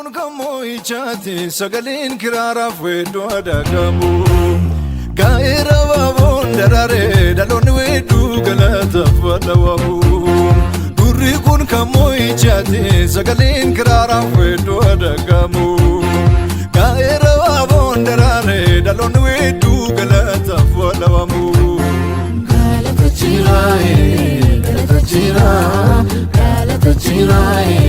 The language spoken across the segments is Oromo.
kun kammoo ichaati sagaleen kiraaraaf weedduu adagamu gaa'eera baaboon daraaree dhaloonni weedduu galataaf walawamu durri kun kammoo ichaati sagaleen kiraaraaf weedduu adagamu gaa'eera baaboon daraaree dhaloonni weedduu galataaf walawamu galata jiraaye galata jiraa galata jiraaye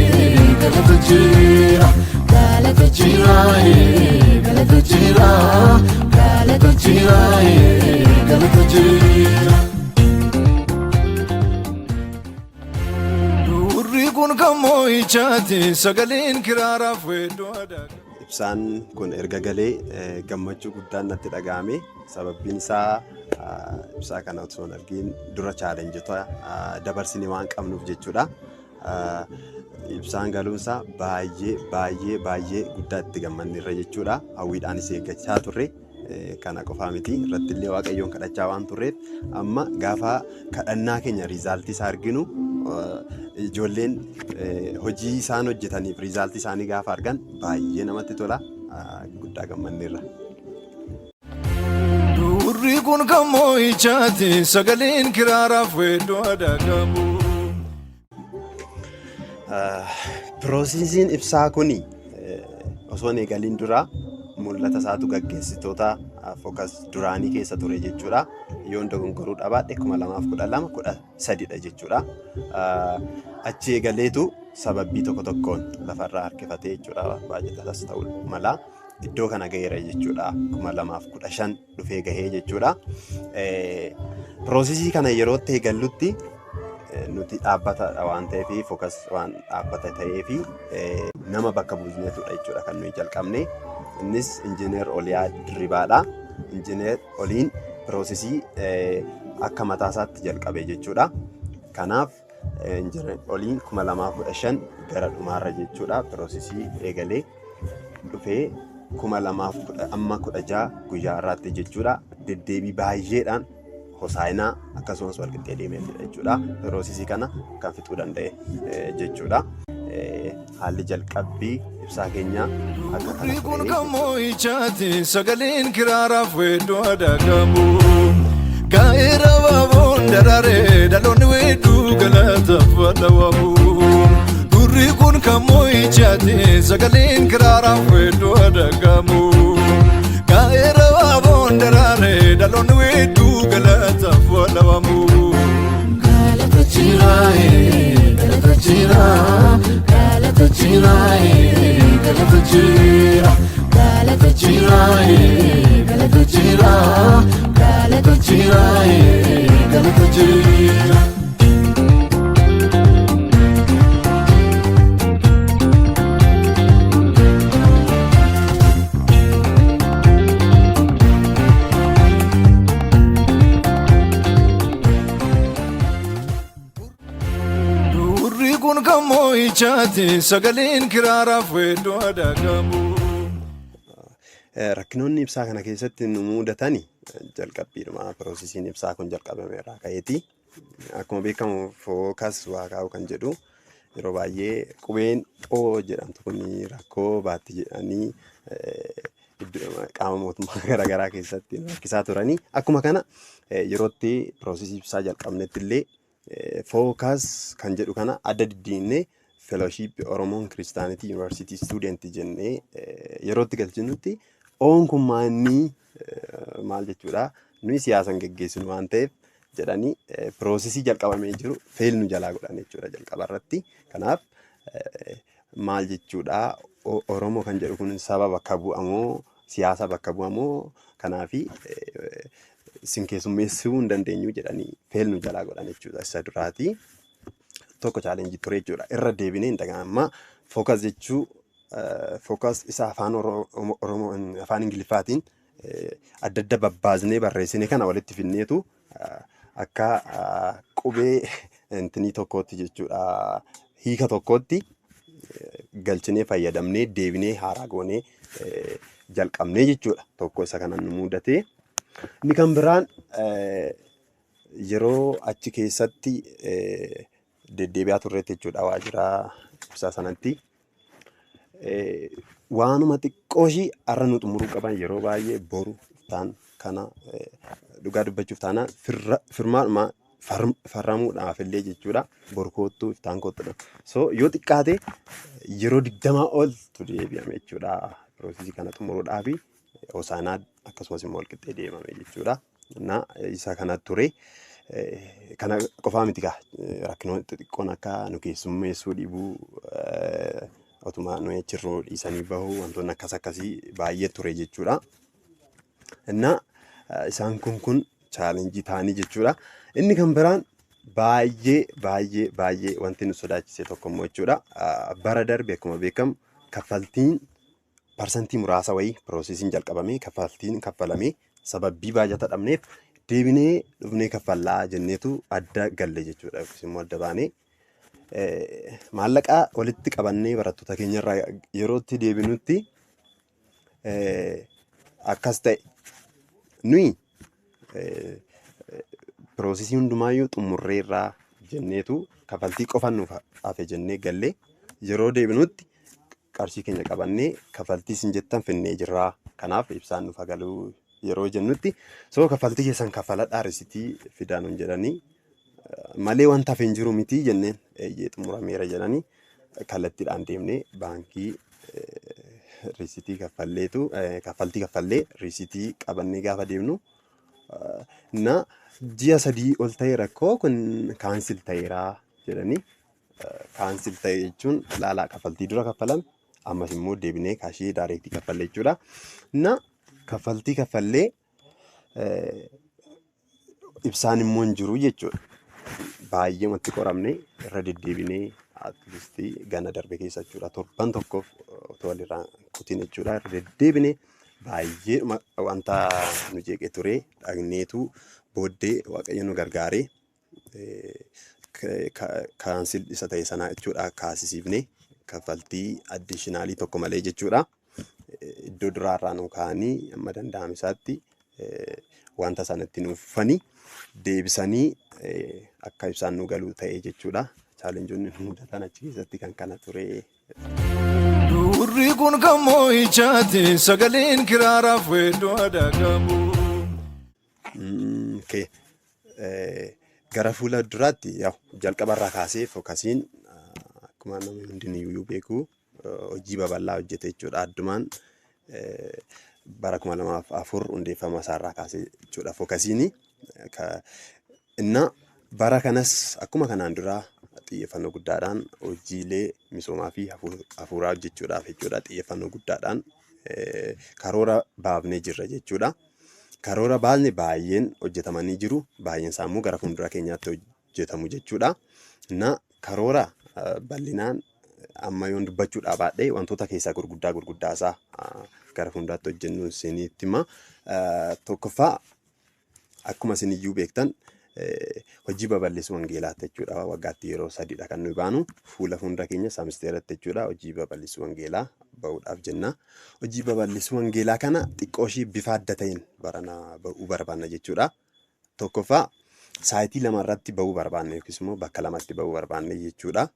galata jira galata jiraaye galata jira galata jiraaye galata jira durri kun kammoo ichaati sagaleen kiraaraaf weedduu adagamu. Ibsaan kun erga galee gammachuu guddaan natti dhaga'ame. Sababbiin isaa ibsaa kana osoo hin argin dura chaalenjota dabarsinee waan qabnuuf jechuudha. Ibsaan galuunsaa baay'ee guddaa itti gammanneerra jechuudha. Hawwiidhaanis eeggachaa turre. Kana qofaa miti irratti illee waaqayyoon kadhachaa waan turreef amma gaafa kadhannaa keenya riizaaltii isaa arginu ijoolleen hojii isaan hojjetaniif riizaaltii isaanii gaafa argan baay'ee namatti tola. Guddaa gammanneerra. Durri kun kammoo ichaati sagaleen kiraaraaf weedduu adagamu. Piroosesiin ibsaa kuni osoo hin eegaliin dura mul'ata isaatu gaggeessitoota fookas duraanii keessa ture jechuudha. Yoon dogongoruu dhabaadhe 2012-13 jechuudha. Achi eegaleetu sababbii tokkoon lafarraa harkifatee jechuudha. Baay'ataas ta'uu mala iddoo kana gaheera jechuudha. 2015 dhufee gahee jechuudha. Piroosesii kana yerootti eegallutti nuti dhaabbata waan ta'eef fookas waan dhaabbata ta'eef nama bakka buusneetudha jechuudha kan nuyi jalqabne. Innis injiineer Oliyaa Dirribaadha. Injiineer Oliin piroosesii akka mataa isaatti jalqabe jechuudha. Kanaaf injiineer Oliin 2015 gara dhumaarra jechuudha piroosesii eegalee dhufee 2016 guyyaa irraatti jechuudha. Deddeebii baay'eedhaan hosaayinaa akkasumas walqixxee deemeetidha jechuudha. Piroosesii kana kan fixuu danda'e jechuudha. Haalli jalqabbii ibsaa keenya akka kana kun kammoo ichaati sagaleen kiraaraaf weedduu adagamu gaa'eera baaboon daraaree dhaloonni weedduu galataaf walawamu durri kun kammoo ichaati sagaleen kiraaraaf weedduu adagamu gaa'eera baaboon daraaree dhaloonni weedduu galataaf walawamu galata jiraaye galata jiraa galata jiraaye galata jira galata jiraaye galata jira galata jiraaye galata jira. kun kammoo ichaati sagaleen kiraaraaf weedduu adagamu. Rakkinoonni ibsaa kana keessatti nu mudatani jalqabbiidhuma piroosesiin ibsaa kun jalqabameera ka'eeti. Akkuma beekamu fookas waaqaa'u kan jedhu yeroo baay'ee qubeen xoo jedhamtu kun rakkoo baatti jedhanii qaama mootummaa garaagaraa keessatti rakkisaa turanii akkuma kana yerootti piroosesii ibsaa jalqabnetti illee fookas kan jedhu kana adda diddiinnee fellowship Oromoon Kiristaanitii Yuunivarsiitii Stuudentii jennee yerootti galchinutti oon kun maal jechuudha nuyi siyaasan geggeessinu waan ta'eef jedhanii piroosesii jalqabamee jiru feelnu jalaa godhan jechuudha jalqaba irratti. Kanaaf maal jechuudha Oromoo kan jedhu kun saba bakka bu'amoo siyaasa bakka bu'amoo kanaafi isin keessummeessuu hin dandeenyu jedhanii feelnu jalaa godhan jechuudha. Isa duraati tokko chaalenjii ture jechuudha. Irra deebinee hin dhaga'amma fookas jechuu fookas isa afaan Oromoo afaan Ingiliffaatiin adda adda babbaasnee barreessine kana walitti finneetu akka qubee intinii tokkootti jechuudha. Hiika tokkootti galchinee fayyadamnee deebinee haaraa goonee jalqabnee jechuudha. Tokko isa kanan nu mudatee. Inni kan biraan yeroo achi keessatti deddeebi'aa turreetti jechuudha waajjira ibsaa sanatti. waanuma xiqqoo ishii har'a nu xumuruu qaban yeroo baay'ee boru ta'an kana dhugaa dubbachuuf taana firmaadhuma farramuudhaaf illee jechuudha. Boru koottuu iftaan koottudha. So yoo xiqqaate yeroo 20 ol tu deebi'ame jechuudha. Piroosesii kana xumuruudhaaf hosaanaa akkasumas immoo walqixxee deemame jechuudha. Na isa kana ture. Kana qofaa miti gaa rakkinoota xixiqqoon akka nu keessummeessuu dhibuu otuma nu achirroo dhiisanii bahuu wantoonni akkas akkasii baay'ee ture jechuudha. Na isaan kun chaalenjii ta'anii jechuudha. Inni kan biraan baay'ee wanti nu sodaachise tokko immoo jechuudha. Bara darbe akkuma beekamu kaffaltiin parsantii muraasa wayii piroosesiin jalqabamee kaffaltiin kaffalamee sababii baajata dhabneef deebinee dhufnee kaffallaa jenneetu adda galle jechuudha. Yookiis immoo adda baanee maallaqaa walitti qabannee barattoota keenyarraa yerootti deebinutti akkas ta'e nuyi piroosesii hundumaayyuu xumurreerraa jenneetu kaffaltii qofan nuuf hafe jennee gallee yeroo deebinutti qarshii keenya qabannee kaffaltii isin jettan finnee jirraa. Kanaaf ibsaan nuuf galuu yeroo jennutti soo kaffaltii keessan kaffaladhaa risitii fidaa nuun jedhanii malee wanta hafe hin jiru miti jenneen eeyyee xumurameera jedhanii kallattiidhaan deemnee baankii risitii kaffaltii kaffallee risitii qabannee gaafa deemnu na ji'a 3 ol ta'e rakkoo kun kaansil ta'eeraa jedhanii kaansil ta'e jechuun laalaa kaffaltii dura kaffalame ammas immoo deebinee kaashii daayireektii kaffallee jechuudha. Na kaffaltii kaffallee ibsaan immoo hin jiru jechuudha. Baay'ee wanti qoramne irra deddeebinee atleastii gana darbe keessa jechuudha. Torban tokkoof otoo walirraa kutiin jechuudha. Irra deddeebinee baay'ee wanta nu jeeqee ture dhagneetu booddee waaqayyo nu gargaaree kaansil isa ta'e sanaa jechuudha kaasisiifnee kaffaltii addiishinaalii tokko malee jechuudha. Iddoo duraarraa nu kaa'anii amma danda'ame isaatti wanta sanatti nuuf fanii deebisanii akka ibsaan nu galuu ta'e jechuudha. Chaalenjoonni mudatan achi keessatti kan kana ture. Durri kun gamoo ijaati sagaleen kiraaraaf weedduu adagamu. Gara fuula duraatti jalqabarraa kaasee fookasiin akkuma namni hundinuu beeku hojii babal'aa hojjete jechuudha. Addumaan bara 2004 hundeeffama isaarraa kaasee jechuudha fookasiini. Inna bara kanas akkuma kanaan duraa xiyyeeffannoo guddaadhaan hojiilee misoomaa fi hafuuraa hojjechuudhaaf jechuudha. Xiyyeeffannoo guddaadhaan karoora baafnee jirra jechuudha. Karoora baasne baay'een hojjetamanii jiru. Baay'een isaa immoo gara fuuldura keenyaatti hojjetamu jechuudha. Na karoora bal'inaan amma yoon dubbachuudhaa baadhee wantoota keessaa gurguddaa isaa gara fuulduraatti hojjennu isinitti hima. Tokkoffaa akkuma isin iyyuu beektan hojii babal'isuu wangeelaatti jechuudha. Waggaatti yeroo 3dha kan nuyi baanu. Fuula fuuldura keenya saamisteeratti jechuudha. Hojii babal'isuu wangeelaa ba'uudhaaf jenna. Hojii babal'isuu wangeelaa kana xiqqoo ishii bifa adda ta'een barana ba'uu barbaanna jechuudha. Tokkoffaa saayitii 2 irratti ba'uu barbaanne yookiis immoo bakka 2tti ba'uu barbaanne jechuudha.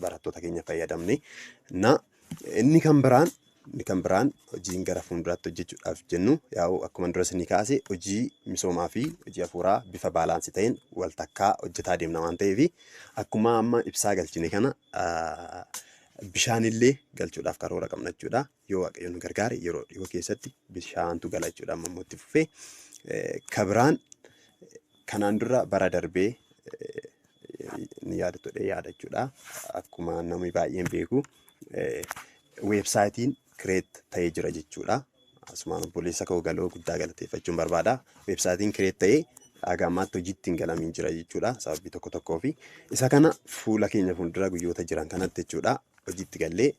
Barattoota keenya fayyadamne. Na inni kan biraan hojiin gara fuulduraatti hojjechuudhaaf jennu yaa'u akkuma dura isinii kaase hojii misoomaa fi hojii hafuuraa bifa baalaansii ta'een wal takkaa hojjetaa deemna waan ta'eef akkuma amma ibsaa galchine kana bishaanillee galchuudhaaf karoora qabna jechuudha. Yoo waaqayyo nu gargaare yeroo dhiyoo keessatti bishaantu gala jechuudha. Amma immoo itti fufee kabiraan kanaan dura bara darbee ni yaada jechuudha. Akkuma namni baay'een beeku weebsaayitiin kireet ta'ee jira jechuudha. Asumaan obboleessa koo galoo guddaa galateeffachuun barbaada. Weebsaayitiin kireet ta'ee haga ammaatti hojiitti hin galamiin jira jechuudha. Sababii tokkoo fi isa kana fuula keenya fuuldura guyyoota jiran kanatti jechuudha. Hojiitti gallee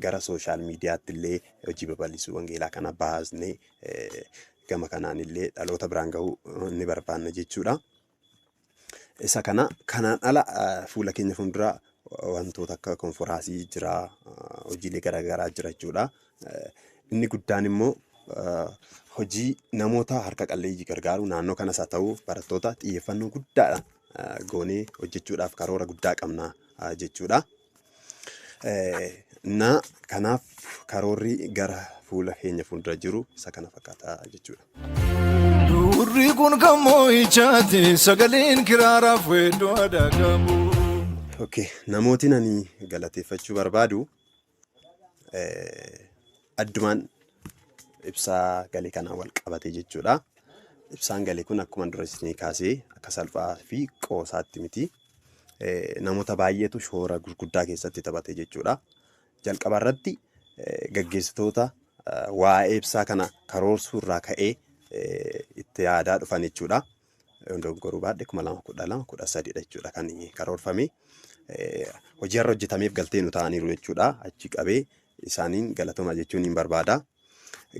gara sooshaal miidiyaatti illee hojii babal'isuu wangeelaa kana baasnee gama kanaan illee dhaloota biraan gahuu ni barbaanna jechuudha. Isa kanaan ala fuula keenya fuuldura wantoota akka konferansii jira, hojiilee garaagaraa jira jechuudha. Inni guddaan immoo hojii namoota harka qalleeyyii gargaaru naannoo kanas haa ta'u barattoota xiyyeeffannoo guddaadhaan goonee hojjechuudhaaf karoora guddaa qabna jechuudha. Na kanaaf karoorri gara fuula keenya fuuldura jiru isa kana fakkaata jechuudha. Durri kun kan moo'ichaati sagaleen kiraaraaf weedduu adagamu. Okay, namooti ani galateeffachuu barbaadu addumaan ibsaa galee kanaan wal qabate jechuudha. Ibsaan galee kun akkuma dura isinii kaasee akka salphaa fi qoosaatti miti. Namoota baay'eetu shoora gurguddaa keessatti taphate jechuudha. Jalqaba irratti gaggeessitoota waa'ee ibsaa kana karoorsuu irraa ka'ee itti yaadaa dhufan jechuudha. Dogongoruu baadhee 2012-13 jechuudha kan karoorfame. Hojii irra hojjetameef galtee nu ta'aniiru jechuudha. Achi qabee isaaniin galatoomaa jechuun hin barbaada.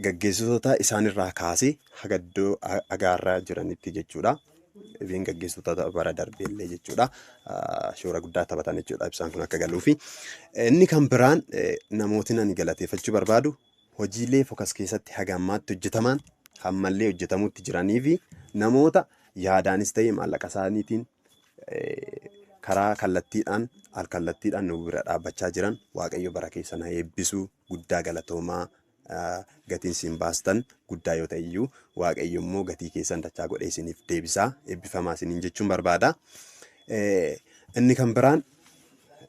Gaggeessitoota isaanirraa kaasee haga iddoo agaarraa jiranitti jechuudha. Ibeen gaggeessitoota bara darbeellee jechuudha. Shoora guddaa taphatan jechuudha ibsaan kun akka galuufi. Inni kan biraan namootiin ani galateeffachuu barbaadu hojiilee fokas keessatti haga ammaatti hojjetaman hammallee hojjetamutti jiranii fi namoota yaadaanis ta'e maallaqa isaaniitiin karaa kallattiidhaan alkallattiidhaan nu bira dhaabbachaa jiran Waaqayyo bara keessa na eebbisuu guddaa galatoomaa gatiin isin baastan guddaa yoo ta'e iyyuu Waaqayyo immoo gatii keessan dachaa godhee isiniif deebisaa eebbifamaa isiniin jechuun barbaada. Inni kan biraan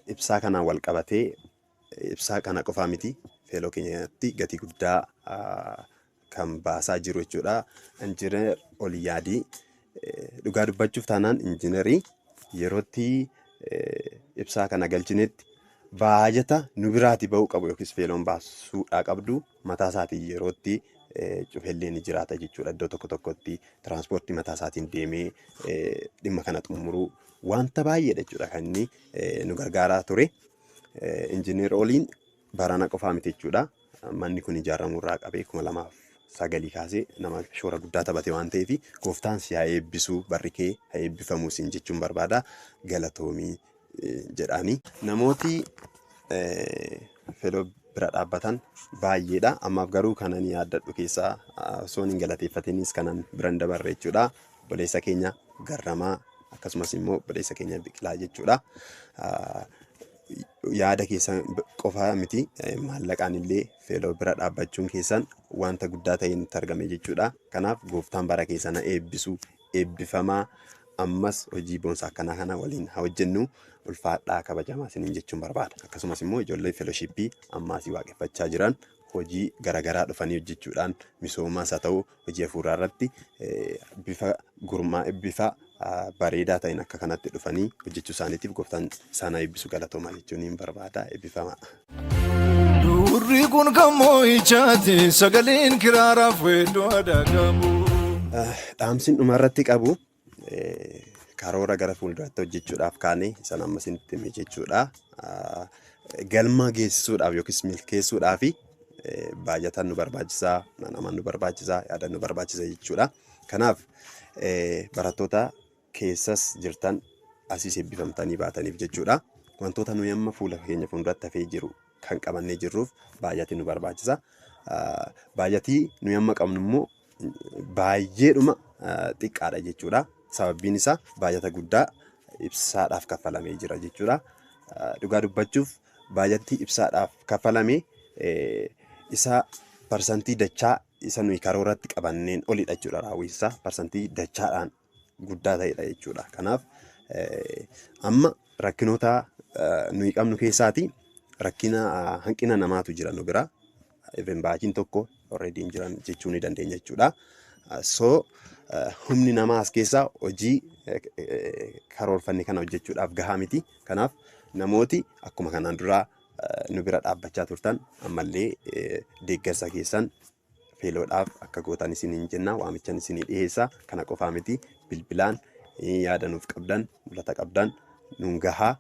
ibsaa kanaan wal qabatee ibsaa kana qofaa miti feeloo keenyatti gatii guddaa kan baasaa jiru jechuudha. Injiinar Oliyaadii dhugaa dubbachuuf taanaan injiinarii yerootti ibsaa kana galchinetti baajata nu biraati ba'uu qabu yookiis feeloon baasuudhaa qabdu mataa isaatiin yerootti cufellee ni jiraata jechuudha. Iddoo tokko tokkotti tiraanspoortii mataa isaatiin deemee dhimma kana xumuruu wanta baay'eedha jechuudha kan inni nu gargaaraa ture. Injiinar Oliin barana qofaa miti jechuudha. Manni kun ijaaramuu irraa qabee 2009 kaasee nama shoora guddaa taphate waan ta'eef gooftaan si haa eebbisuu barri kee haa eebbifamuu siin jechuun barbaada. Galatoomii jedhanii namooti feeloo bira dhaabbatan baay'eedha. Ammaaf garuu kanan yaaddadhu keessaa osoo hin galateeffatiniis kanan biran dabarre jechuudha. Obboleessa keenya Garramaa akkasumas immoo obboleessa keenya Biqilaa jechuudha. Yaada keessan qofaa miti maallaqaan illee feeloo bira dhaabbachuun keessan wanta guddaa ta'e nutti argame jechuudha. Kanaaf gooftaan bara keessa na eebbisuu eebbifamaa ammas hojii boonsaa akkanaa kana waliin haa hojjennu ulfaadhaa kabajamaa isiniin jechuun barbaada. Akkasumas immoo ijoollee feelooshipii ammaasii waaqeffachaa jiran hojii garaagaraa dhufanii hojjechuudhaan misoomaas haa ta'u hojii hafuuraa irratti bifa bareedaa ta'een akka kanatti dhufanii hojjechuu isaaniitiif gooftaan isaan eebbisu galatoomaa jechuun hin barbaada. Eebbifamaa. Durri kun kan moo'ichaati sagaleen kiraaraaf weedduu adagamu. Dhaamsiin dhumarratti qabu karoora gara fuulduraatti hojjechuudhaaf kaane isaan amma isinitti hime jechuudha. Galma geessisuudhaaf yookiis milkeessuudhaaf baajata nu barbaachisaa, namaan nu barbaachisaa, yaada nu barbaachisa jechuudha. Kanaaf barattoota keessas jirtan asiis eebbifamtanii baataniif jechuudha. Wantoota nuyi amma fuula keenya fuulduratti hafee jiru kan qabannee jirruuf baajati nu barbaachisa. Baajatii nuyi amma qabnu immoo baay'eedhuma xiqqaadha jechuudha. Sababbiin isaa baajata guddaa ibsaadhaaf kaffalamee jira jechuudha. Dhugaa dubbachuuf baajatii ibsaadhaaf kaffalamee isa parsantii dachaa isa nuyi karooratti qabanneen olidha jechuudha. Raawwiinsa parsantii dachaadhaan guddaa ta'edha jechuudha. Kanaaf amma rakkinoota nuyi qabnu keessaati rakkina hanqina namaatu jira nu bira. Even baajiin tokko already hin jiran jechuu ni dandeenya jechuudha. So humni namaa as keessaa hojii karoorfanne kana hojjechuudhaaf gahaa miti. Kanaaf namooti akkuma kanaan duraa nu bira dhaabbachaa turtan ammallee deeggarsa keessan feeloodhaaf akka gootan isiniin jenna. Waamichan isinii dhiyeessa. Kana qofaa miti bilbilaan yaada nuuf qabdan mul'ata qabdan nuun gahaa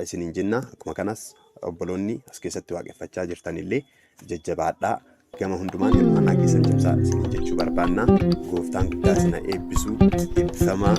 isiniin jenna. Akkuma kanas obboloonni as keessatti waaqeffachaa jirtanillee jajjabaadhaa. Gama hundumaan hirmaannaa keessan cimsaa isiniin jechuu barbaanna. Gooftaan guddaa isin eebbisuu eebbifamaa.